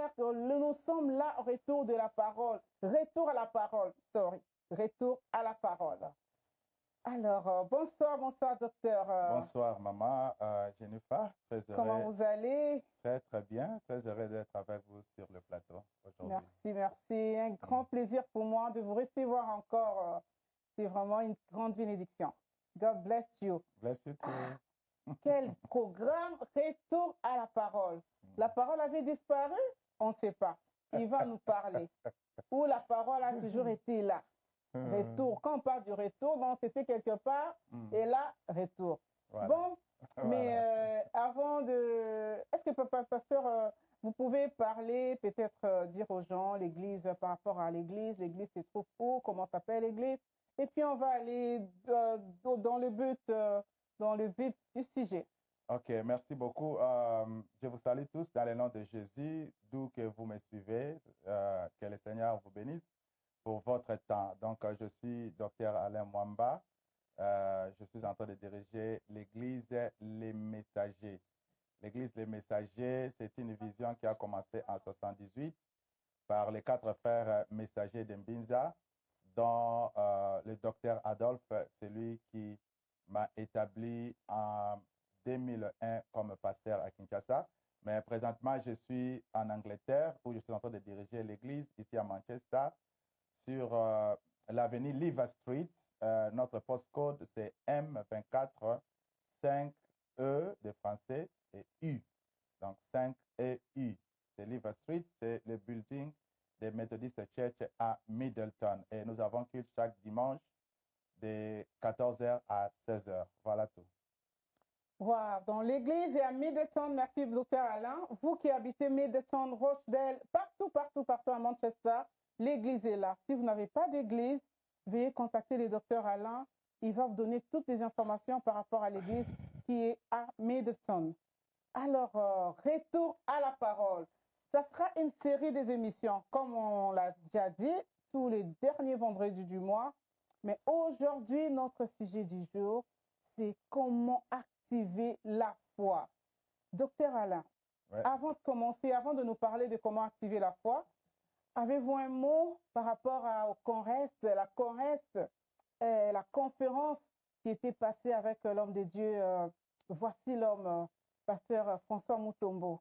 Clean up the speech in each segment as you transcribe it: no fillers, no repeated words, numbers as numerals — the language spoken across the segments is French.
frères, nous sommes là au retour de la parole. Retour à la parole, retour à la parole. Alors, bonsoir, bonsoir, docteur. Bonsoir, maman Jennifer. Très Comment heureux, vous allez? très très bien. Très heureux d'être avec vous sur le plateau aujourd'hui. Merci, merci. Un grand plaisir pour moi de vous recevoir encore. C'est vraiment une grande bénédiction. God bless you. Bless you too. Quel programme! Retour à la parole. La parole avait disparu? On ne sait pas. Il va nous parler. Ou la parole a toujours été là. Retour. Quand on parle du retour, donc c'était quelque part. Et là, retour. Voilà. Bon, mais avant de... Est-ce que, papa, pasteur, vous pouvez parler, peut-être dire aux gens, l'église, par rapport à l'église se trouve où, comment s'appelle l'église? Et puis on va aller dans le but du sujet. Ok, merci beaucoup. Je vous salue tous dans le nom de Jésus, d'où que vous me suivez. Que le Seigneur vous bénisse pour votre temps. Donc, je suis docteur Alain Mwamba. Je suis en train de diriger l'église Les Messagers. L'église Les Messagers, c'est une vision qui a commencé en 78 par les 4 frères messagers de Mbinza, dont le docteur Adolphe, c'est lui qui m'a établi en 2001 comme pasteur à Kinshasa. Mais présentement, je suis en Angleterre où je suis en train de diriger l'église ici à Manchester sur l'avenue Lever Street. Notre postcode, c'est M24 5E de français et U. Donc 5 et U. C'est Lever Street, c'est le building des Methodist Church à Middleton. Et nous avons culte chaque dimanche de 14h à 16h. Voilà tout. Wow. Dans l'église est à Middleton. Merci, docteur Alain. Vous qui habitez Middleton, Rochdale, partout à Manchester, l'église est là. Si vous n'avez pas d'église, veuillez contacter le docteur Alain. Il va vous donner toutes les informations par rapport à l'église qui est à Middleton. Alors, retour à la parole. Ça sera une série des émissions, comme on l'a déjà dit, tous les derniers vendredis du mois. Mais aujourd'hui, notre sujet du jour, c'est comment activer la foi. Docteur Alain, avant de commencer, avant de nous parler de comment activer la foi, avez-vous un mot par rapport au Conrest, la conférence qui était passée avec l'homme de Dieu, voici l'homme, pasteur François Mutombo?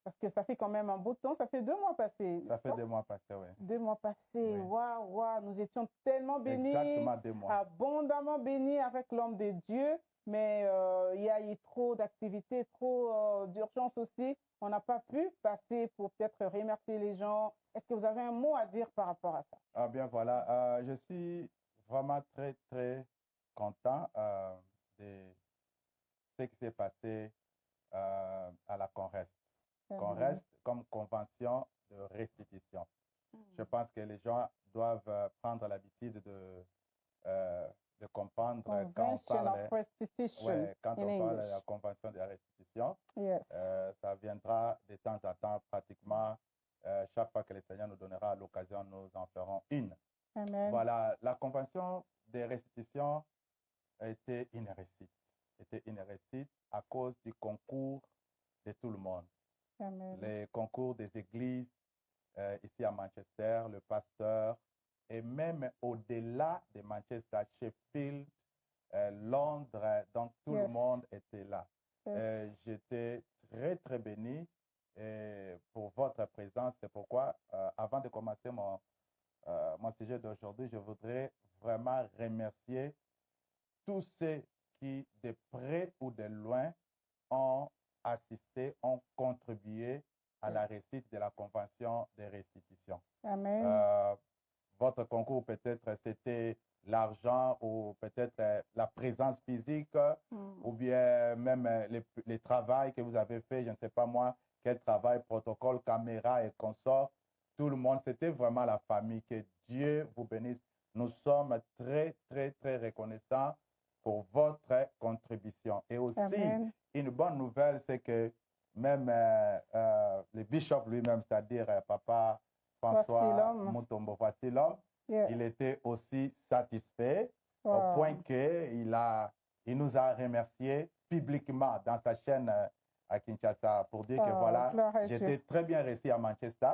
Parce que ça fait quand même un beau temps, ça fait 2 mois passés. Ça fait 2 mois passés, oui. 2 mois passés, waouh, nous étions tellement bénis. Exactement 2 mois. Abondamment bénis avec l'homme de Dieu, mais il y a eu trop d'activités, trop d'urgence aussi. On n'a pas pu passer pour peut-être remercier les gens. Est-ce que vous avez un mot à dire par rapport à ça? Ah bien, voilà. Je suis vraiment très, très content de ce qui s'est passé à la Conrest. Conrest comme convention de restitution. Je pense que les gens doivent prendre l'habitude de comprendre quand on parle, quand on parle de la convention de la restitution. Ça viendra de temps en temps, pratiquement chaque fois que le Seigneur nous donnera l'occasion, nous en ferons une. Amen. Voilà, la convention de restitution était une réussite. Était une réussite à cause du concours de tout le monde. Amen. Les concours des églises ici à Manchester, le pasteur, et même au-delà de Manchester, Sheffield, Londres, donc tout le monde était là. J'étais très, très béni pour votre présence. C'est pourquoi, avant de commencer mon sujet d'aujourd'hui, je voudrais vraiment remercier tous ceux qui, de près ou de loin, ont assisté, ont contribué à la réussite de la convention de restitution. Amen. Votre concours, peut-être, c'était l'argent ou peut-être la présence physique ou bien même le travail que vous avez fait, je ne sais pas moi, quel travail, protocole, caméra et consorts. Tout le monde, c'était vraiment la famille. Que Dieu vous bénisse. Nous sommes très, très, très reconnaissants pour votre contribution. Et aussi, Amen. Une bonne nouvelle, c'est que même le bishop lui-même, c'est-à-dire Papa François Mutombo, voici l'homme, il était aussi satisfait au point qu'il nous a remercié publiquement dans sa chaîne à Kinshasa pour dire que Oh, voilà, gloire à j'étais Dieu. très bien réussi à Manchester.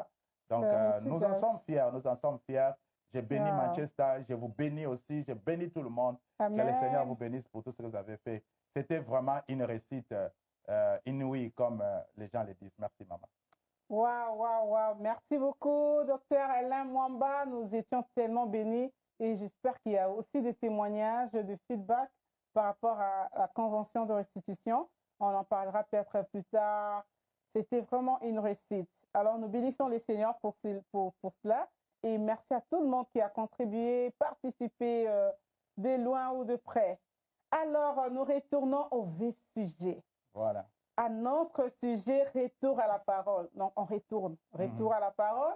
Donc, Glory to nous en God. sommes fiers, nous en sommes fiers. Je bénis Wow. Manchester, je vous bénis aussi, je bénis tout le monde. Que le Seigneur vous Amen. bénisse pour tout ce que vous avez fait. C'était vraiment une réussite inouïe, comme les gens le disent. Merci, maman. Waouh, waouh, waouh. Merci beaucoup, docteur Alain Mwamba. Nous étions tellement bénis et j'espère qu'il y a aussi des témoignages, de feedback par rapport à la convention de restitution. On en parlera peut-être plus tard. C'était vraiment une réussite. Alors, nous bénissons les seigneurs pour cela et merci à tout le monde qui a contribué, participé de loin ou de près. Alors, nous retournons au vif sujet. Voilà. À notre sujet, retour à la parole. Donc, on retourne, retour à la parole.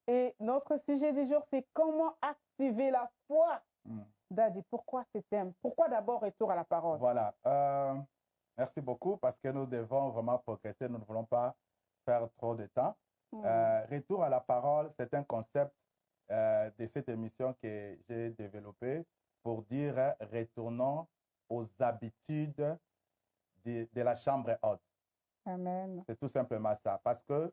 Et notre sujet du jour, c'est comment activer la foi. Daddy, pourquoi ce thème? Pourquoi d'abord retour à la parole? Voilà. Merci beaucoup parce que nous devons vraiment progresser. Nous ne voulons pas faire trop de temps. Retour à la parole, c'est un concept de cette émission que j'ai développé pour dire retournons aux habitudes de la chambre haute. Amen. C'est tout simplement ça. Parce que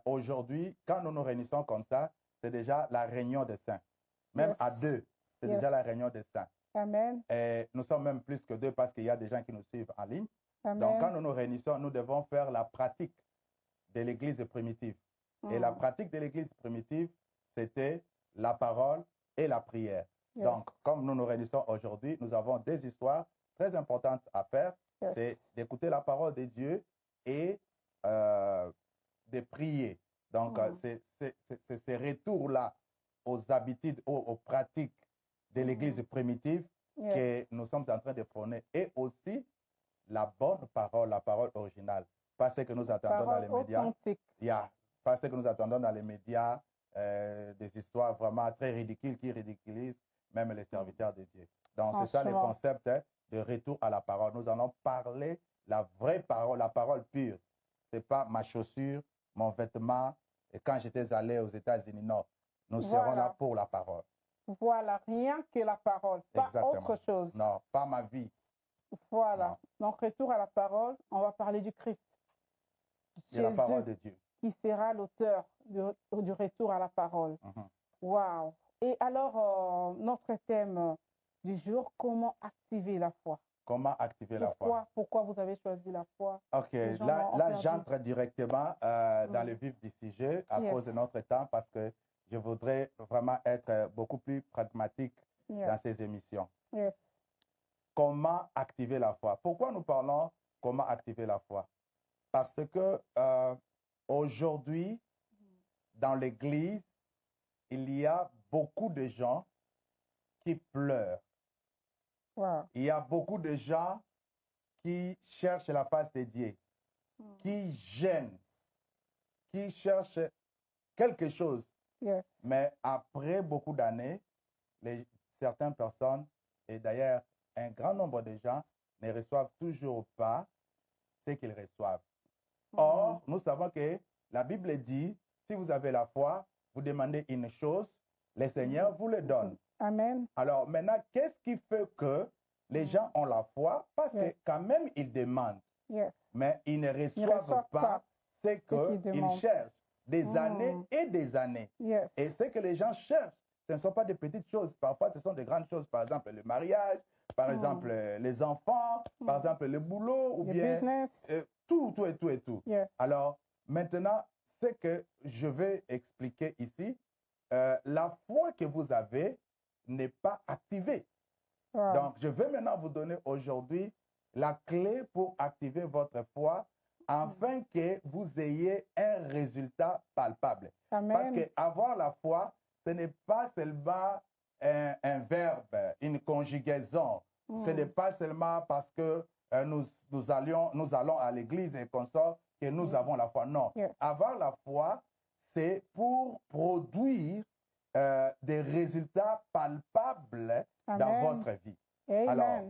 aujourd'hui, quand nous nous réunissons comme ça, c'est déjà la réunion des saints. Même Yes. à deux, c'est Yes. déjà la réunion des saints. Amen. Et nous sommes même plus que deux parce qu'il y a des gens qui nous suivent en ligne. Amen. Donc, quand nous nous réunissons, nous devons faire la pratique de l'Église primitive. Et la pratique de l'Église primitive, c'était la parole et la prière. Yes. Donc, comme nous nous réunissons aujourd'hui, nous avons des histoires très importantes à faire. Yes. C'est d'écouter la parole de Dieu et de prier. Donc, c'est ces retours-là aux habitudes, aux pratiques de l'Église primitive que nous sommes en train de prôner. Et aussi la bonne parole, la parole originale. Pas ce que nous attendons dans les médias. Pas ce que nous attendons dans les médias, des histoires vraiment très ridicules qui ridiculisent même les serviteurs de Dieu. Donc, c'est ça le concept de retour à la parole. Nous allons parler la vraie parole, la parole pure. Ce n'est pas ma chaussure, mon vêtement, et quand j'étais allé aux États-Unis, non. Nous serons là pour la parole. Voilà, rien que la parole, pas autre chose. Non, pas ma vie. Voilà. Non. Donc, retour à la parole, on va parler du Christ. De la parole de Dieu. Qui sera l'auteur du retour à la parole. Waouh. Et alors, notre thème du jour, comment activer la foi? Comment activer la foi? Pourquoi vous avez choisi la foi? Ok, là j'entre directement dans le vif du sujet à cause de notre temps parce que je voudrais vraiment être beaucoup plus pragmatique dans ces émissions. Comment activer la foi? Pourquoi nous parlons comment activer la foi? Parce que aujourd'hui, dans l'Église, il y a beaucoup de gens qui pleurent. Il y a beaucoup de gens qui cherchent la face de Dieu, qui gênent, qui cherchent quelque chose. Mais après beaucoup d'années, certaines personnes, et d'ailleurs un grand nombre de gens, ne reçoivent toujours pas ce qu'ils reçoivent. Or, nous savons que la Bible dit, si vous avez la foi, vous demandez une chose, le Seigneur vous le donne. Amen. Alors maintenant, qu'est-ce qui fait que les gens ont la foi? Parce que quand même, ils demandent, mais ils ne reçoivent pas ce qu'ils cherchent des années et des années. Et ce que les gens cherchent, ce ne sont pas des petites choses. Parfois, ce sont des grandes choses. Par exemple, le mariage, par exemple, les enfants, par exemple, le boulot, ou bien tout. Alors, maintenant, ce que je vais expliquer ici, la foi que vous avez n'est pas activée. Donc, je vais maintenant vous donner aujourd'hui la clé pour activer votre foi afin que vous ayez un résultat palpable. Parce qu'avoir la foi, ce n'est pas seulement un verbe, une conjugaison. Ce n'est pas seulement parce que nous allons à l'église et qu'on sort que nous avons la foi. Non. Avoir la foi, c'est pour produire des résultats palpables dans votre vie. Amen. Alors,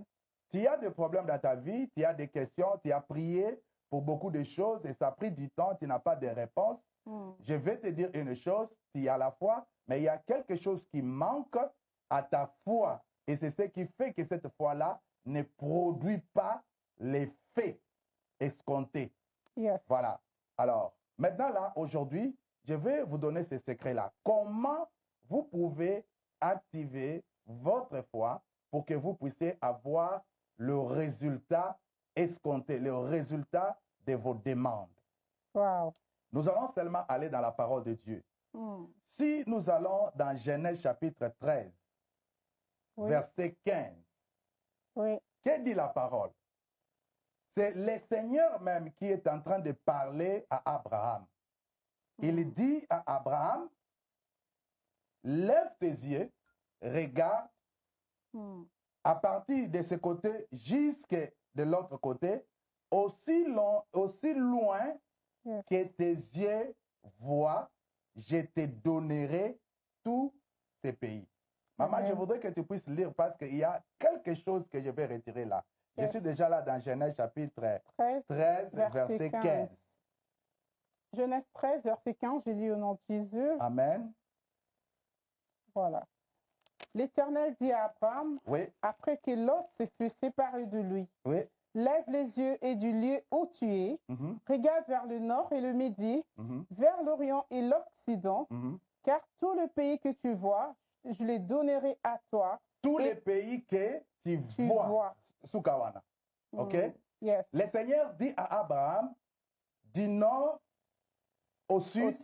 tu as des problèmes dans ta vie, tu as des questions, tu as prié pour beaucoup de choses et ça a pris du temps, tu n'as pas de réponse. Je vais te dire une chose, tu as la foi, mais il y a quelque chose qui manque à ta foi. Et c'est ce qui fait que cette foi-là ne produit pas les faits. escompté. Yes. Voilà. Alors, maintenant là, aujourd'hui, je vais vous donner ces secrets-là. Comment vous pouvez activer votre foi pour que vous puissiez avoir le résultat escompté, le résultat de vos demandes. Wow. Nous allons seulement aller dans la parole de Dieu. Mm. Si nous allons dans Genèse chapitre 13, Oui. verset 15, Oui. que dit la parole? C'est le Seigneur même qui est en train de parler à Abraham. Il dit à Abraham, lève tes yeux, regarde, à partir de ce côté jusqu'à de l'autre côté, aussi loin Yes. que tes yeux voient, je te donnerai tous ces pays. Maman, Amen. je voudrais que tu puisses lire parce qu'il y a quelque chose que je vais retirer là. Je Yes. suis déjà là dans Genèse chapitre 13, 13, verset 15. Genèse 13, verset 15, je lis au nom de Jésus. Amen. Voilà. L'Éternel dit à Abraham, Oui, après que Lot se fut séparé de lui, oui. lève les yeux et du lieu où tu es, Mhm, regarde vers le nord et le midi, mhm, vers l'Orient et l'Occident, mhm. car tout le pays que tu vois, je les donnerai à toi. Tous Et les pays que tu tu vois, vois. Sukawana. OK? Yes. Le Seigneur dit à Abraham, du nord au sud,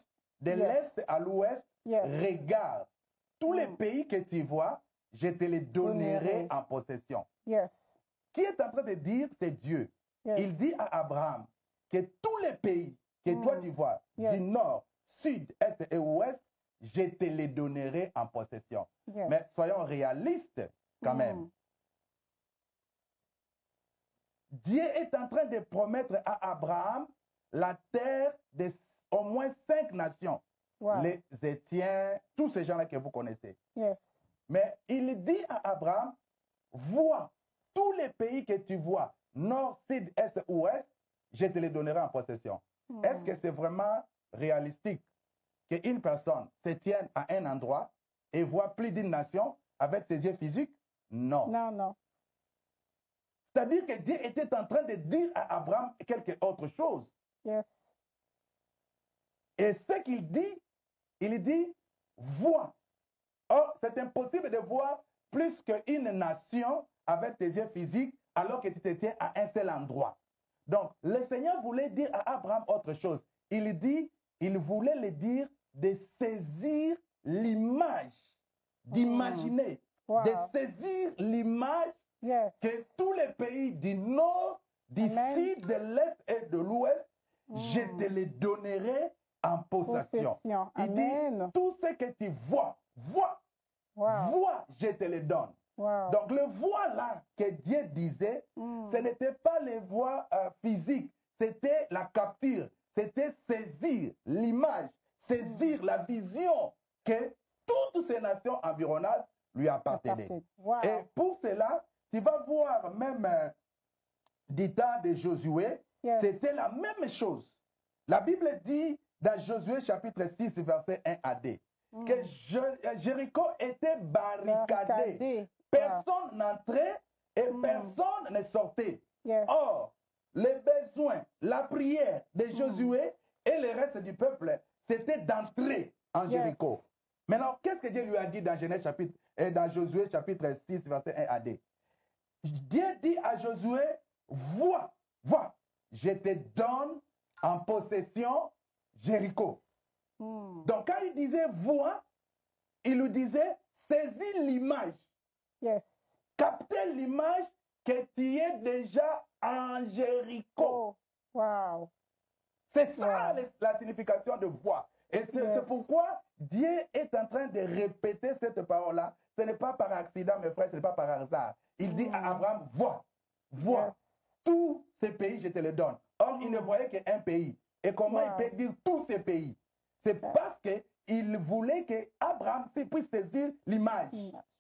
de Yes. l'est à l'ouest, Yes. regarde. Tous les pays que tu vois, je te les donnerai Donnerai. en possession. Yes. Qui est en train de dire, c'est Dieu. Yes. Il dit à Abraham que tous les pays que toi tu vois, Yes. du nord, sud, est et ouest, je te les donnerai en possession. Yes. Mais soyons réalistes quand même. Dieu est en train de promettre à Abraham la terre de au moins 5 nations. Wow. Les Étiens, tous ces gens-là que vous connaissez. Yes. Mais il dit à Abraham, vois tous les pays que tu vois, nord, sud, est, ouest, je te les donnerai en possession. Est-ce que c'est vraiment réalistique qu'une personne se tienne à un endroit et voit plus d'une nation avec ses yeux physiques? Non. Non, non. C'est-à-dire que Dieu était en train de dire à Abraham quelque autre chose. Yes. Et ce qu'il dit, il dit, vois. Or, c'est impossible de voir plus qu'une nation avec tes yeux physiques alors que tu te tiens à un seul endroit. Donc, le Seigneur voulait dire à Abraham autre chose. Il dit, il voulait le dire de saisir l'image, d'imaginer, Wow. de saisir l'image Yes. que tous les pays du nord, du Amen. sud, de l'est et de l'ouest, je te les donnerai en possession. Possession. Il dit, Amen. tout ce que tu vois, Wow. vois, je te le donne. Wow. Donc le voix là que Dieu disait, ce n'était pas les voix physiques, c'était la capture, c'était saisir l'image, saisir la vision que toutes ces nations environnantes lui appartenaient. Wow. Et pour cela, tu vas voir même du temps de Josué, Yes. c'était la même chose. La Bible dit dans Josué chapitre 6, verset 1 à 2, que Jéricho était barricadé. Personne n'entrait et personne ne sortait. Yes. Or, les besoins, la prière de Josué et le reste du peuple, c'était d'entrer en Jéricho. Maintenant, qu'est-ce que Dieu lui a dit dans dans Josué chapitre 6, verset 1 à 2? Dieu dit à Josué, vois, je te donne en possession Jéricho. Donc quand il disait vois, il lui disait saisis l'image. Yes. Captez l'image que tu es déjà en Jéricho. Oh. Wow. C'est ça la signification de voir. Et c'est pourquoi Dieu est en train de répéter cette parole-là. Ce n'est pas par accident, mes frères, ce n'est pas par hasard. Il dit à Abraham, vois. Tous ces pays, je te les donne. Or, il ne voyait qu'un pays. Et comment il peut dire tous ces pays? C'est parce qu'il voulait qu'Abraham puisse saisir l'image.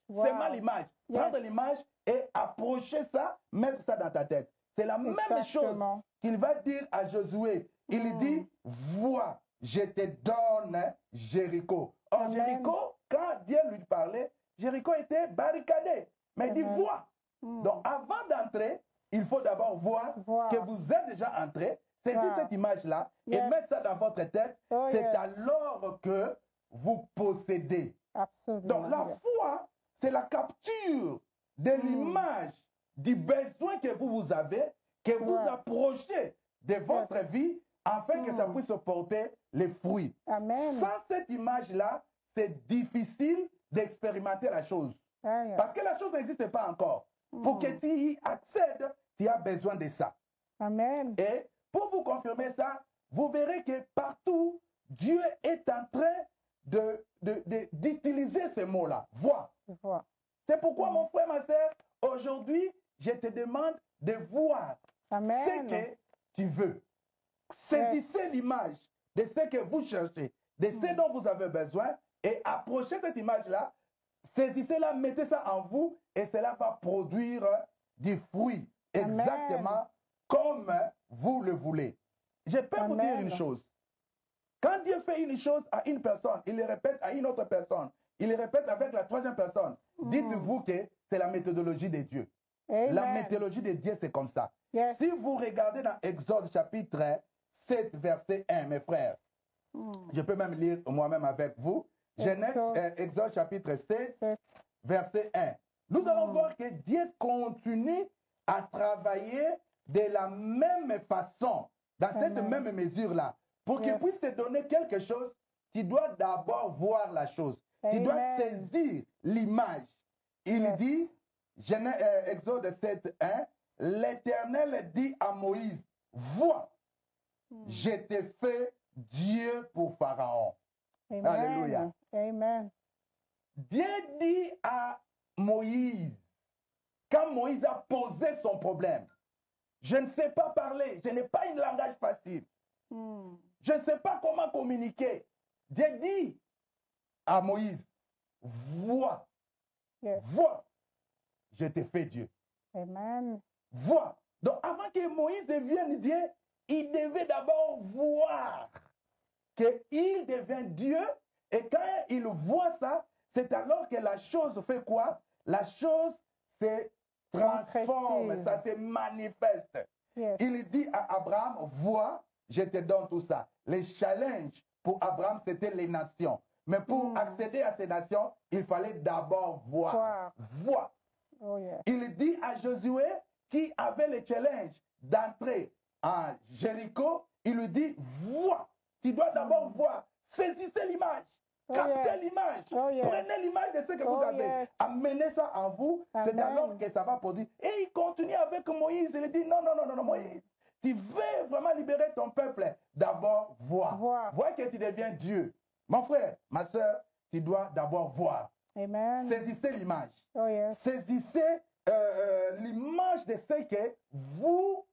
Seulement l'image. Prendre l'image et approcher ça, mettre ça dans ta tête. C'est la même chose qu'il va dire à Josué. Il dit, vois, je te donne Jéricho. Or, Jéricho, quand Dieu lui parlait, Jéricho était barricadé. Mais il dit, vois. Donc, avant d'entrer, il faut d'abord voir Voir. que vous êtes déjà entré, saisir Wow. cette image-là et Yes. mettre ça dans votre tête. Oh, C'est yes. alors que vous possédez. Absolument. Donc la yes. foi, c'est la capture de l'image du besoin que vous avez, que vous Ouais. approchez de votre Yes. vie afin que ça puisse porter les fruits. Amen. Sans cette image-là, c'est difficile d'expérimenter la chose. Ah, yes. Parce que la chose n'existe pas encore. Pour que tu y accèdes, tu as besoin de ça. Amen. Et pour vous confirmer ça, vous verrez que partout, Dieu est en train d'utiliser ces mots-là. Voir. Voir. C'est pourquoi, mon frère, ma soeur, aujourd'hui, je te demande de voir Amen. ce que tu veux. Saisissez l'image de ce que vous cherchez, de ce dont vous avez besoin, et approchez cette image-là, saisissez-la, mettez ça en vous, et cela va produire du fruit, exactement comme vous le voulez. Je peux vous dire une chose. Quand Dieu fait une chose à une personne, il le répète à une autre personne, il le répète avec la troisième personne. Dites-vous que c'est la méthodologie de Dieu. Amen. La méthodologie de Dieu, c'est comme ça. Yes. Si vous regardez dans Exode chapitre 7, verset 1, mes frères, je peux même lire moi-même avec vous. Exode chapitre 7, verset 1. Nous allons voir que Dieu continue à travailler de la même façon, dans cette même mesure-là. Pour qu'il puisse te donner quelque chose, tu dois d'abord voir la chose. Tu dois saisir l'image. Il dit, Exode 7, 1, l'Éternel dit à Moïse, vois, je t'ai fait Dieu pour Pharaon. Amen. Alléluia. Amen. Dieu dit à Moïse, quand Moïse a posé son problème, je ne sais pas parler, je n'ai pas un langage facile. Je ne sais pas comment communiquer. Dieu dit à Moïse, vois, vois, je t'ai fait Dieu. Amen. Vois. Donc avant que Moïse devienne Dieu, il devait d'abord voir qu'il devient Dieu. Et quand il voit ça, c'est alors que la chose fait quoi? La chose se transforme, ça se manifeste. Yes. Il dit à Abraham, vois, je te donne tout ça. Le challenge pour Abraham, c'était les nations. Mais pour accéder à ces nations, il fallait d'abord voir. Voir. Oh, yes. Il dit à Josué, qui avait le challenge d'entrer à Jéricho, il lui dit, vois. Tu dois d'abord voir. Saisissez l'image. Captez l'image. Prenez l'image de ce que vous avez. Amenez ça en vous. C'est alors que ça va produire. Et il continue avec Moïse. Il dit, non, Moïse. Tu veux vraiment libérer ton peuple. D'abord, vois. Vois que tu deviens Dieu. Mon frère, ma soeur, tu dois d'abord voir. Amen. Saisissez l'image. Oh, yes. Saisissez l'image de ce que vous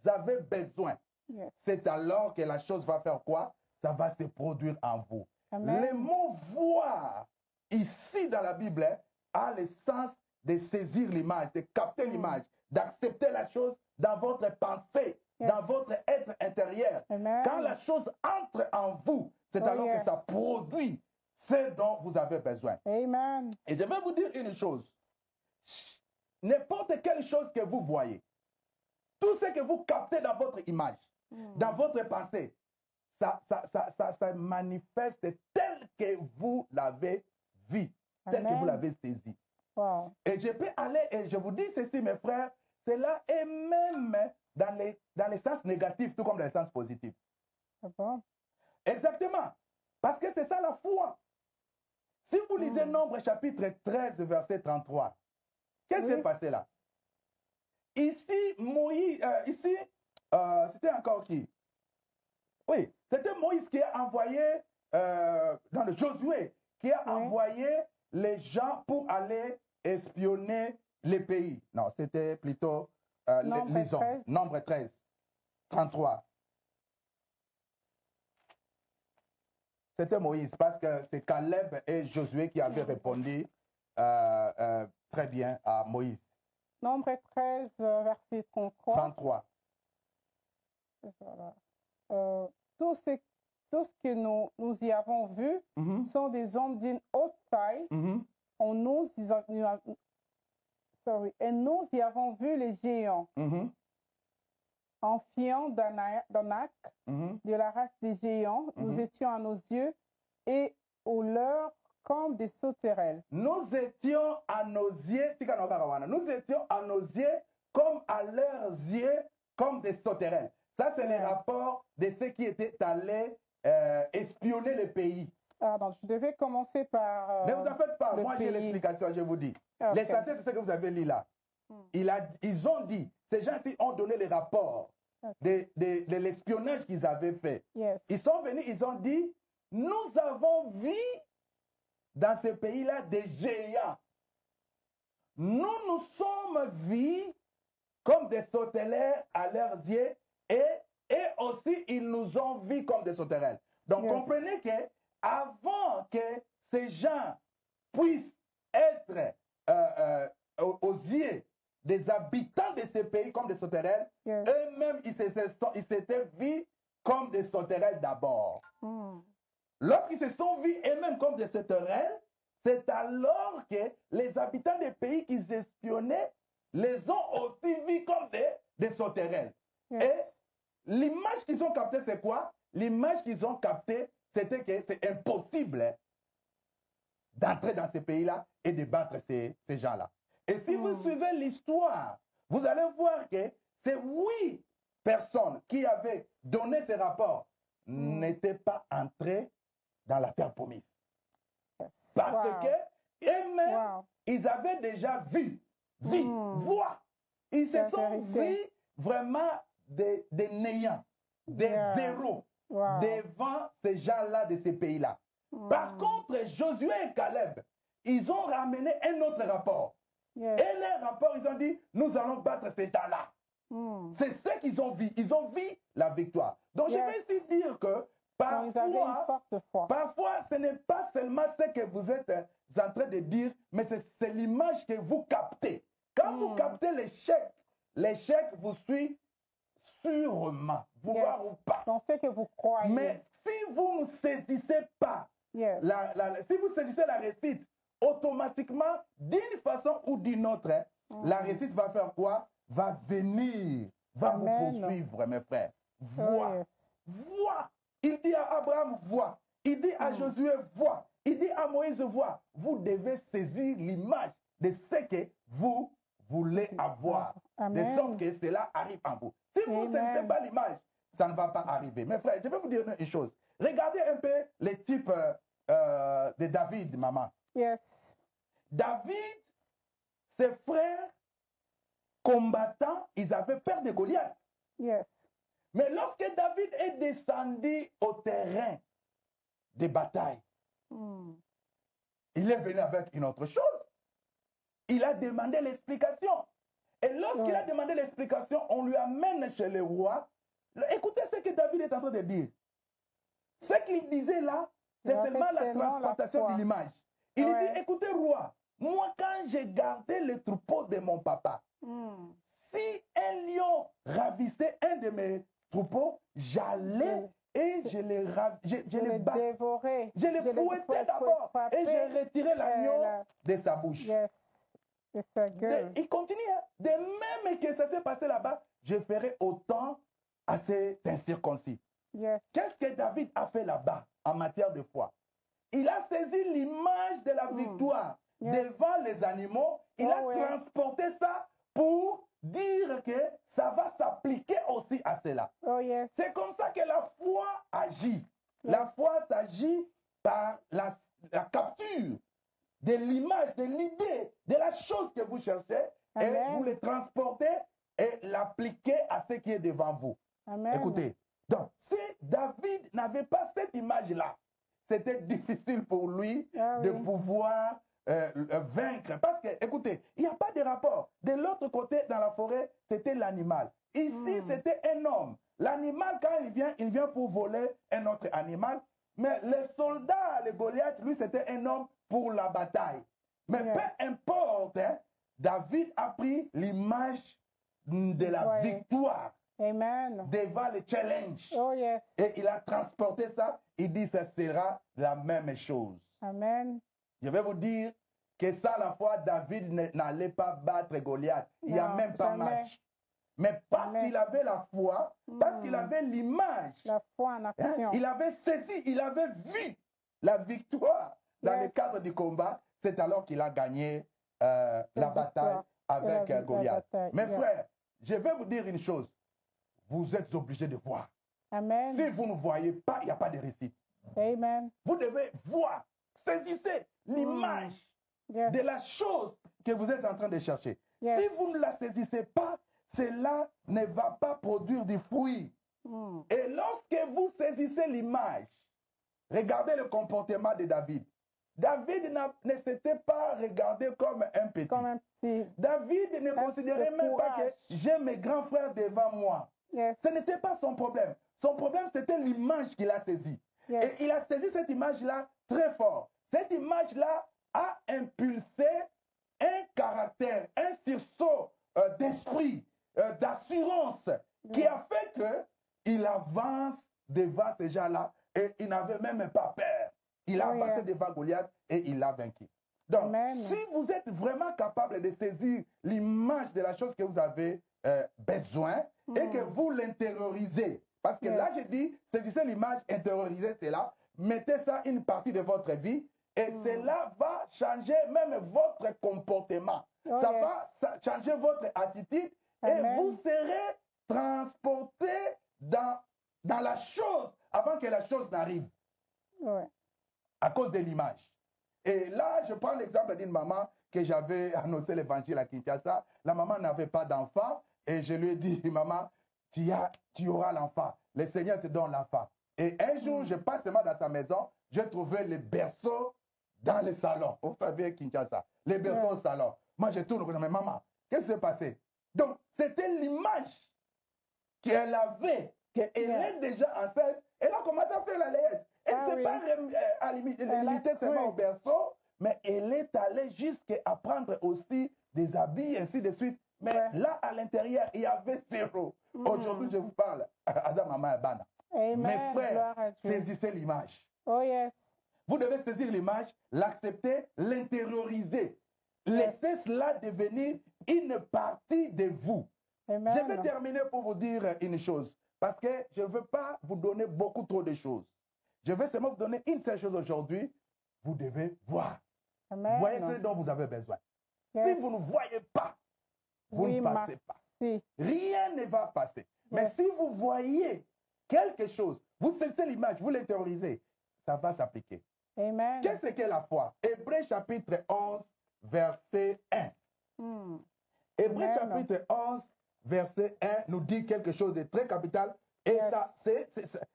avez besoin. Yes. C'est alors que la chose va faire quoi? Ça va se produire en vous. Amen. Le mot voir, ici dans la Bible, a le sens de saisir l'image, de capter l'image, d'accepter la chose dans votre pensée, dans votre être intérieur. Amen. Quand la chose entre en vous, c'est alors que ça produit ce dont vous avez besoin. Amen. Et je vais vous dire une chose. N'importe quelle chose que vous voyez, tout ce que vous captez dans votre image, dans votre pensée, ça manifeste tel que vous l'avez vu, tel que vous l'avez saisi. Wow. Et je peux aller, et je vous dis ceci, mes frères, cela est même dans les sens négatifs, tout comme dans les sens positifs. Bon. Exactement. Parce que c'est ça la foi. Si vous lisez Nombre chapitre 13, verset 33, qu'est-ce qui s'est passé là? Ici, Moïse, c'était encore qui? Oui, c'était Moïse qui a envoyé, dans le Josué, qui a envoyé les gens pour aller espionner les pays. Non, c'était plutôt lisons. Nombre 13, 33. C'était Moïse, parce que c'est Caleb et Josué qui avaient répondu très bien à Moïse. Nombre 13, verset 33. 33. Voilà. Tout ce que nous y avons vu sont des hommes d'une haute taille. sorry. Et nous y avons vu les géants, Mhm, Amphion, d'Anak, mhm. de la race des géants. Nous Mhm. étions à nos yeux et aux leurs comme des sauterelles. Nous étions à nos yeux, tika na kaka wana. Nous étions à nos yeux comme à leurs yeux, comme des sauterelles. Ça, c'est les Yeah. rapports de ceux qui étaient allés espionner le pays. Ah, donc je devais commencer par Ne vous en faites pas, le moi j'ai pays. l'explication, je vous dis. Ok. L'essentiel, c'est ce que vous avez lu là. Ils ont dit, ces gens-ci ont donné les rapports Ok. de l'espionnage qu'ils avaient fait. Yes. Ils sont venus, ils ont dit, nous avons vu dans ce pays-là des géants. Nous nous sommes vus comme des sauterelles à leurs yeux et aussi ils nous ont vus comme des sauterelles. Donc Yes. comprenez que avant que ces gens puissent être aux yeux des habitants de ces pays comme des sauterelles, Yes. eux-mêmes ils s'étaient vus comme des sauterelles d'abord. Mm. Lorsqu'ils se sont vus eux-mêmes comme des sauterelles, c'est alors que les habitants des pays qu'ils espionnaient les ont aussi vus comme des sauterelles. Yes. Et l'image qu'ils ont captée, c'est quoi? L'image qu'ils ont captée, c'était que c'est impossible d'entrer dans ces pays-là et de battre ces gens-là. Et si vous suivez l'histoire, vous allez voir que ces 8 personnes qui avaient donné ces rapports n'étaient pas entrées dans la terre promise. Yes. Parce Wow. que eux-mêmes, Wow. ils avaient déjà vu, voix. Ils se La sont vérité. vus vraiment des néants, des Yeah. zéros Wow. devant ces gens-là de ces pays-là. Par contre, Josué et Caleb, ils ont ramené un autre rapport. Yes. Et les rapports, ils ont dit, nous allons battre ces gens-là. C'est ce qu'ils ont vu. Ils ont vu la victoire. Donc, Yes. je vais ici dire que Donc, ils avaient une forte foi. parfois, ce n'est pas seulement ce que vous êtes en train de dire, mais c'est l'image que vous captez. Quand vous captez l'échec vous suit sûrement, vouloir ou pas. Donc, c'est que vous croyez. Mais si vous ne saisissez pas, Yes. si vous saisissez la réussite, automatiquement, d'une façon ou d'une autre, la réussite va faire quoi? Va venir, va Amen. vous poursuivre, mes frères. Vois, Oh, yes. vois. Il dit à Abraham, vois. Il dit à Josué, vois. Il dit à Moïse, vois. Vous devez saisir l'image de ce que vous voulez avoir. Amen. De sorte que cela arrive en vous. Si vous ne saisissez pas l'image, ça ne va pas arriver. Mes frères, je vais vous dire une chose. Regardez un peu les types de David, maman. Yes. David, ses frères combattants, ils avaient peur de Goliath. Yes. Mais lorsque David est descendu au terrain de bataille, il est venu avec une autre chose. Il a demandé l'explication. Et lorsqu'il a demandé l'explication, on lui amène chez le roi. Écoutez ce que David est en train de dire. Ce qu'il disait là, c'est seulement la transportation de l'image. Il dit, écoutez roi, moi quand j'ai gardé le troupeau de mon papa, si un lion ravissait un de mes troupeaux, j'allais et je les dévorais. Je les fouettais d'abord et je retirais l'agneau de sa bouche. Yes. Il continue. De même que ça s'est passé là-bas, je ferai autant à ces incirconcis. Yes. Qu'est-ce que David a fait là-bas en matière de foi? Il a saisi l'image de la victoire devant les animaux. Il a transporté ça pour dire que ça va s'appliquer aussi à cela. Oh, yes. C'est comme ça que la foi agit. La foi s'agit par la capture de l'image, de l'idée, de la chose que vous cherchez. Amen. Et vous le transportez et l'appliquez à ce qui est devant vous. Amen. Écoutez, donc si David n'avait pas cette image-là, c'était difficile pour lui de pouvoir vaincre. Parce que, écoutez, il n'y a pas de rapport. De l'autre côté, dans la forêt, c'était l'animal. Ici, c'était un homme. L'animal, quand il vient pour voler un autre animal. Mais le soldat, le Goliath, lui, c'était un homme pour la bataille. Mais peu importe, hein, David a pris l'image de la victoire. Amen. Devant le challenge. Oh, yes. Et il a transporté ça. Il dit, ça sera la même chose. Amen. Je vais vous dire, que sans la foi, David n'allait pas battre Goliath. Il n'y a Non, même pas jamais. match. Mais parce Jamais. qu'il avait la foi, parce qu'il avait l'image, La foi en action. il avait saisi, il avait vu la victoire dans Yes. le cadre du combat. C'est alors qu'il a gagné la bataille avec Goliath. Mes frères, je vais vous dire une chose. Vous êtes obligés de voir. Amen. Si vous ne voyez pas, il n'y a pas de réussite. Amen. Vous devez voir, saisissez l'image Yes. de la chose que vous êtes en train de chercher. Yes. Si vous ne la saisissez pas, cela ne va pas produire du fruit. Et lorsque vous saisissez l'image, regardez le comportement de David. David ne s'était pas regardé comme un petit. Comme un petit. David ne considérait même pas que j'ai mes grands frères devant moi. Yes. Ce n'était pas son problème. Son problème, c'était l'image qu'il a saisie. Yes. Et il a saisi cette image-là très fort. Cette image-là a impulsé un caractère, un sursaut d'esprit, d'assurance, qui a fait qu'il avance devant ces gens-là et il n'avait même pas peur. Il a avancé devant Goliath et il l'a vaincu. Donc, Amen. si vous êtes vraiment capable de saisir l'image de la chose que vous avez besoin et que vous l'intériorisez, parce que là, je dis, saisissez l'image, intériorisez cela, mettez ça une partie de votre vie et cela va changer même votre comportement. Ça va changer votre attitude et vous serez transporté dans la chose avant que la chose n'arrive. À cause de l'image. Et là, je prends l'exemple d'une maman que j'avais annoncé l'évangile à Kinshasa. La maman n'avait pas d'enfant et je lui ai dit, maman, tu auras l'enfant. Le Seigneur te donne l'enfant. Et un jour, je passe seulement dans sa maison, j'ai trouvé le berceau dans le salon. Vous savez, Kinshasa, le berceau au salon. Moi, je tourne, mais maman, qu'est-ce qui s'est passé? Donc, c'était l'image qu'elle avait, qu'elle est déjà enceinte. Elle a commencé à faire la léesse. Elle ne s'est pas limitée seulement au berceau, mais elle est allée jusqu'à prendre aussi des habits, ainsi de suite. Mais là, à l'intérieur, il y avait zéro. Aujourd'hui, je vous parle. Adam, maman et Bana. Mes frères, saisissez l'image. Oh yes. Vous devez saisir l'image, l'accepter, l'intérioriser. Laissez cela devenir une partie de vous. Amen. Je vais terminer pour vous dire une chose. Parce que je ne veux pas vous donner beaucoup trop de choses. Je vais seulement vous donner une seule chose aujourd'hui. Vous devez voir. Amen. Voyez ce dont vous avez besoin. Yes. Si vous ne voyez pas, vous ne passez pas. Rien ne va passer. Mais si vous voyez quelque chose, vous saisissez l'image, vous l'intériorisez, ça va s'appliquer. Amen. Qu'est-ce que la foi? Hébreux chapitre 11, verset 1. Hébreux chapitre 11, verset 1 nous dit quelque chose de très capital. Et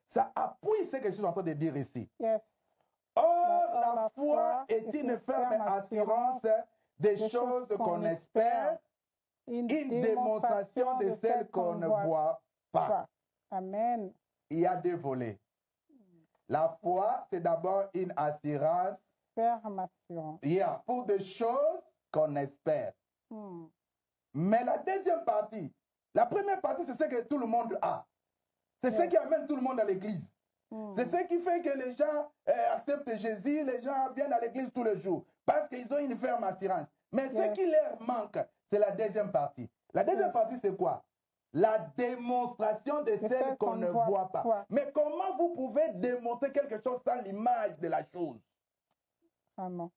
ça appuie ce que je suis en train de dire ici. Or, la foi est une ferme assurance des choses qu'on espère, une démonstration de celles qu'on ne voit pas. Amen. Il y a deux volets. La foi, c'est d'abord une assurance. Ferme assurance. Pour des choses qu'on espère. Mais la deuxième partie, la première partie, c'est ce que tout le monde a. C'est ce qui amène tout le monde à l'église. C'est ce qui fait que les gens acceptent Jésus, les gens viennent à l'église tous les jours. Parce qu'ils ont une ferme assurance. Mais ce qui leur manque, c'est la deuxième partie. La deuxième partie, c'est quoi? La démonstration de celle qu'on ne voit pas. Mais comment vous pouvez démontrer quelque chose sans l'image de la chose?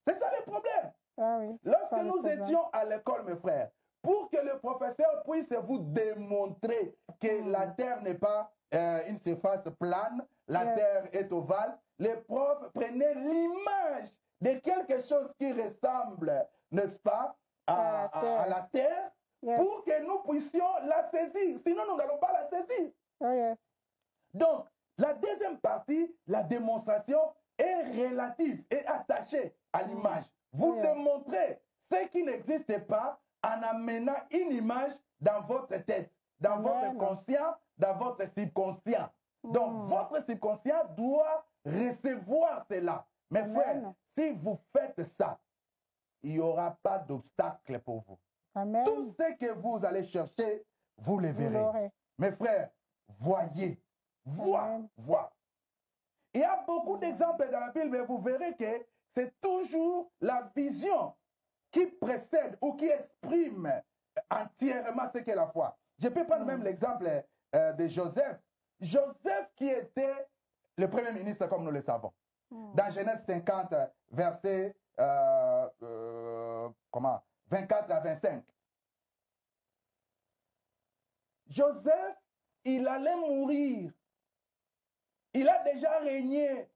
C'est ça le problème. Lorsque nous étions à l'école, mes frères, pour que le professeur puisse vous démontrer que la terre n'est pas une surface plane, la terre est ovale, les profs prenaient l'image de quelque chose qui ressemble, n'est-ce pas, à la terre, pour que nous puissions la saisir. Sinon, nous n'allons pas la saisir. Donc, la deuxième partie, la démonstration, est relative et attachée à l'image. Vous démontrez ce qui n'existe pas en amenant une image dans votre tête, dans votre conscient, dans votre subconscient. Donc, votre subconscient doit recevoir cela. Mes frères, si vous faites ça, il n'y aura pas d'obstacle pour vous. Tout ce que vous allez chercher, vous le verrez. Mes frères, voyez, voir. Il y a beaucoup d'exemples dans la Bible, mais vous verrez que c'est toujours la vision qui précède ou qui exprime entièrement ce qu'est la foi. Je peux prendre même l'exemple de Joseph. Joseph qui était le premier ministre, comme nous le savons. Dans Genèse 50, verset 24 à 25. Joseph, il allait mourir. Il a déjà régné.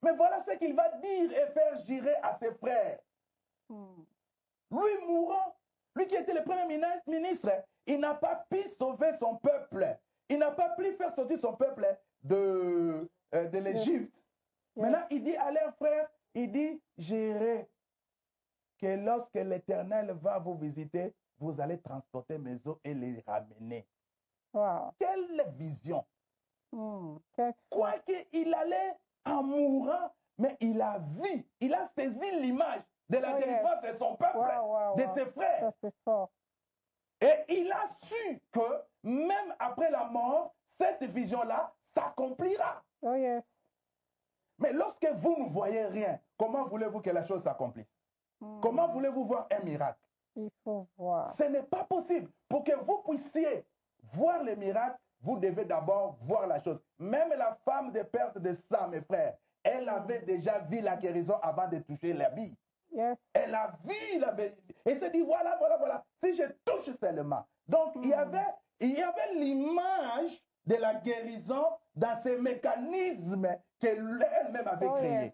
Mais voilà ce qu'il va dire et faire jurer à ses frères. Lui mourant, lui qui était le premier ministre, il n'a pas pu sauver son peuple. Il n'a pas pu faire sortir son peuple de l'Égypte. Maintenant, il dit à leurs frères, il dit, j'irai que lorsque l'Éternel va vous visiter, vous allez transporter mes os et les ramener. Wow. Quelle vision! Quoi qu'il allait en mourant, mais il a vu, il a saisi l'image de la délivrance de son peuple, de ses frères. Ça, c'est fort. Et il a su que même après la mort, cette vision-là s'accomplira. Oh yes. Mais lorsque vous ne voyez rien, comment voulez-vous que la chose s'accomplisse? Comment voulez-vous voir un miracle? Il faut voir. Ce n'est pas possible. Pour que vous puissiez voir le miracle, vous devez d'abord voir la chose. Même la femme de perte de sang, mes frères, elle avait déjà vu la guérison avant de toucher l'habit. Yes. Elle a vu la guérison. Et se dit, voilà, voilà, voilà. Si je touche seulement. Donc, il y avait l'image de la guérison dans ces mécanismes qu'elle-même avait créés.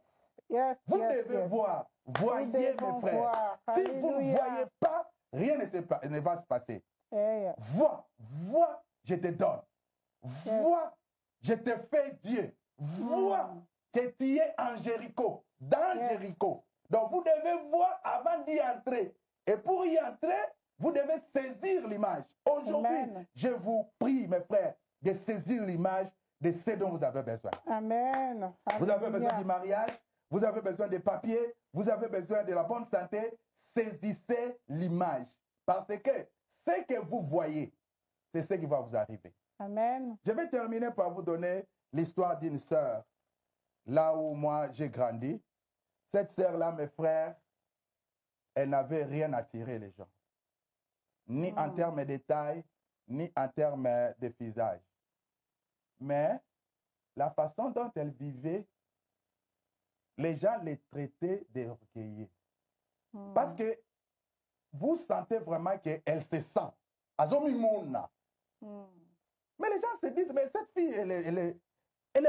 Yes. Vous devez voir. Voyez, mes frères. Si vous ne voyez pas, rien ne va se passer. Vois, je te donne. Vois, je te fais Dieu. Vois que tu es en Jéricho, dans Jéricho. Donc vous devez voir avant d'y entrer. Et pour y entrer, vous devez saisir l'image. Aujourd'hui, je vous prie, mes frères, de saisir l'image de ce dont vous avez besoin. Amen. Vous avez besoin du mariage, vous avez besoin des papiers, vous avez besoin de la bonne santé. Saisissez l'image. Parce que ce que vous voyez, c'est ce qui va vous arriver. Amen. Je vais terminer par vous donner l'histoire d'une sœur, là où moi j'ai grandi. Cette sœur-là, mes frères, elle n'avait rien attiré les gens. Ni en termes de taille, ni en termes de visage. Mais la façon dont elle vivait, les gens les traitaient d'orgueilleux. Parce que vous sentez vraiment qu'elle se sent. Azomimona. Mais les gens se disent, mais cette fille, elle est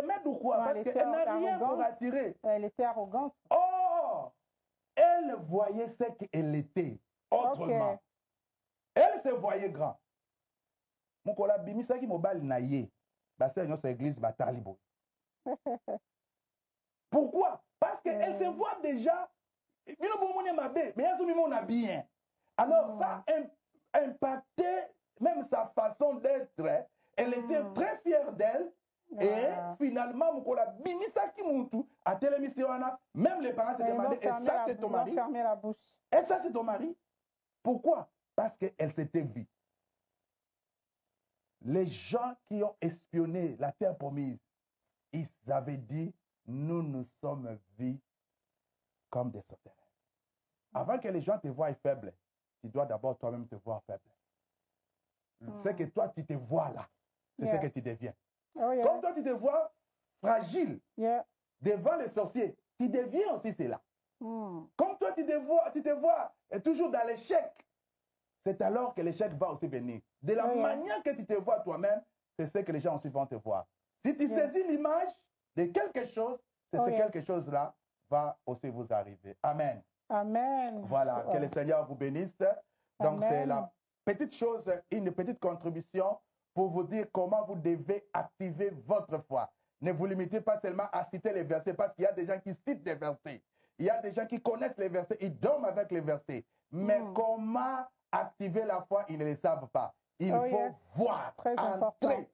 maître ou quoi? Parce qu'elle n'a rien pour attirer. Elle était arrogante. Oh! Elle voyait ce qu'elle était autrement. Elle se voyait grand. Mon collègue bimisa qui mobile naïe. Basé dans l'église batalibo. Pourquoi? Parce qu'elle se voit déjà. Mais elle a bien. Alors ça a impacté même sa façon d'être. Elle était très fière d'elle. Et finalement, à télémission, même les parents se demandaient, et ça c'est ton mari? Et ça c'est ton mari? Pourquoi? Parce qu'elle s'était vue. Les gens qui ont espionné la terre promise, ils avaient dit, nous nous sommes vus comme des sauterelles. Avant que les gens te voient faible, tu dois d'abord toi-même te voir faible. C'est que toi, tu te vois là. C'est ce que tu deviens. Comme toi, tu te vois fragile devant les sorciers, tu deviens aussi cela. Comme toi, tu te vois toujours dans l'échec. C'est alors que l'échec va aussi venir. De la manière que tu te vois toi-même, c'est ce que les gens aussi vont te voir. Si tu saisis l'image de quelque chose, c'est ce quelque chose-là va aussi vous arriver. Amen. Amen. Voilà, que le Seigneur vous bénisse. Donc c'est la petite chose, une petite contribution pour vous dire comment vous devez activer votre foi. Ne vous limitez pas seulement à citer les versets, parce qu'il y a des gens qui citent des versets. Il y a des gens qui connaissent les versets, ils dorment avec les versets. Mais comment activer la foi, ils ne le savent pas. Il faut voir, entrer.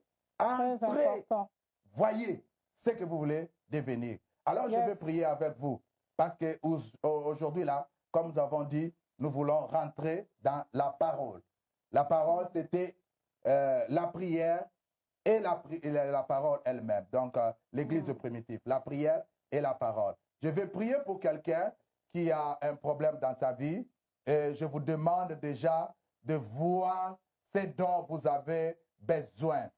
Voyez ce que vous voulez devenir. Alors je vais prier avec vous. Parce que aujourd'hui là, comme nous avons dit, nous voulons rentrer dans la parole. La parole, c'était la prière et la parole elle-même. Donc, l'église primitive, la prière et la parole. Je vais prier pour quelqu'un qui a un problème dans sa vie. Et je vous demande déjà de voir ce dont vous avez besoin.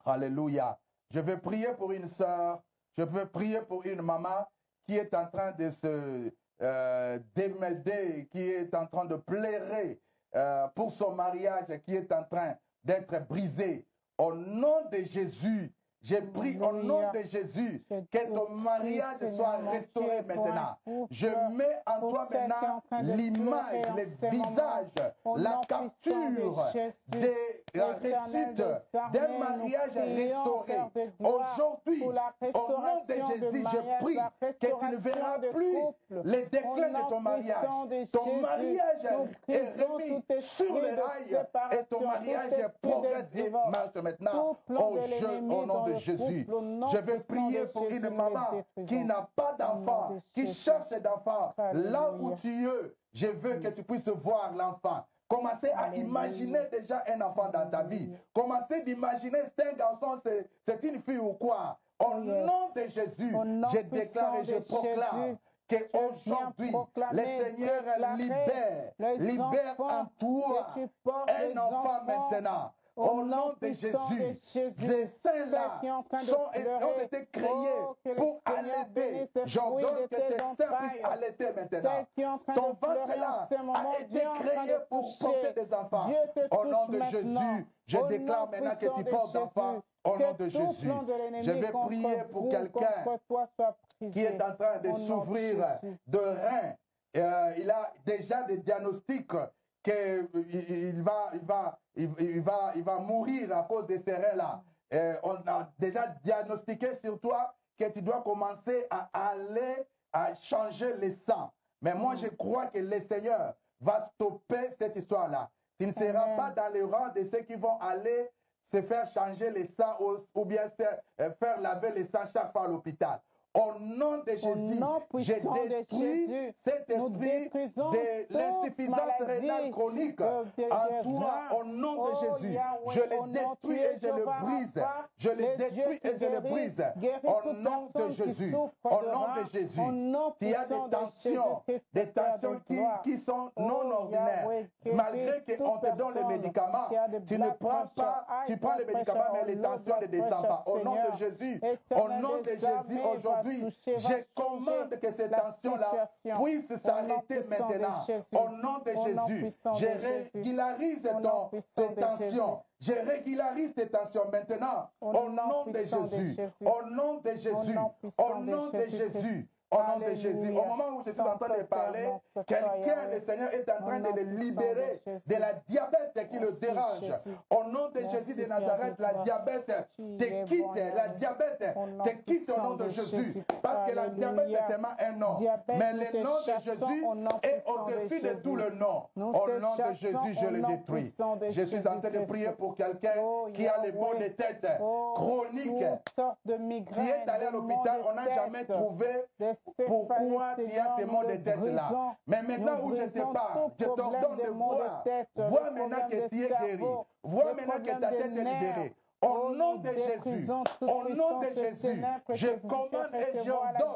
Alléluia. Je vais prier pour une sœur, je vais prier pour une maman qui est en train de se démêler, qui est en train de pleurer pour son mariage, qui est en train d'être brisé. Au nom de Jésus, j'ai pris au nom de Jésus que ton mariage soit restauré maintenant. Je mets en toi maintenant l'image, le visage, la capture la réussite d'un mariage restauré. Aujourd'hui, au nom de Jésus, je prie que tu ne verras plus le déclin de ton mariage. Ton mariage est remis sur les rails et ton mariage progresse et marche maintenant au nom de Jésus. Je vais prier pour une maman qui n'a pas d'enfant, qui cherche d'enfant. Là où tu es, je veux que tu puisses voir l'enfant. Commencez à imaginer déjà un enfant dans ta vie. Commencez d'imaginer c'est un garçon, c'est une fille ou quoi. Au nom de Jésus, je déclare et je proclame qu'aujourd'hui, le Seigneur libère en toi un enfant maintenant. Au nom de Jésus, ces seins-là ont été créés pour allaiter. J'ordonne que tes seins puissent allaiter maintenant. Ton ventre-là a été créé pour porter des enfants. Au nom de Jésus, je déclare maintenant que tu portes d'enfants. Au nom de Jésus, je vais prier pour quelqu'un qui est en train de s'ouvrir de reins. Il a déjà des diagnostics qu'il va mourir à cause de ces reins-là. On a déjà diagnostiqué sur toi que tu dois commencer à aller à changer le sang. Mais moi, je crois que le Seigneur va stopper cette histoire-là. Tu ne seras pas dans le rang de ceux qui vont aller se faire changer le sang ou bien faire laver le sang chaque fois à l'hôpital. Au nom de Jésus, je détruis cet esprit de l'insuffisance rénale chronique en toi. Au nom de Jésus, je le détruis et je le brise. Je le détruis et je le brise. Au nom de Jésus, au nom de Jésus, il y a des tensions qui sont non ordinaires. Malgré qu'on te donne les médicaments, tu ne prends pas, tu prends les médicaments, mais les tensions ne descendent pas. Au nom de Jésus, aujourd'hui, je commande que ces tensions-là puissent s'arrêter maintenant. Au nom de Jésus, je régularise tes tensions. Je régularise tes tensions maintenant. Au nom de Jésus. Au nom de Jésus. Au nom de Jésus. Au nom de Jésus. Au moment où je suis en train de parler, quelqu'un, le Seigneur, est en train de le libérer de la diabète qui le dérange. Au nom de Jésus de Nazareth, la diabète te quitte. La diabète te quitte au nom de Jésus. Parce que la diabète, c'est seulement un nom. Mais le nom de Jésus est au-dessus de tout le nom. Au nom de Jésus, je le détruis. Je suis en train de prier pour quelqu'un qui a les maux de tête chroniques, qui est allé à l'hôpital, on n'a jamais trouvé pourquoi tu as ces maux de tête-là. Mais maintenant où je te parle, je t'ordonne de voir. Vois maintenant que tu es guéri. Vois maintenant que ta tête est libérée. Au nom de Jésus, je commande et j'ordonne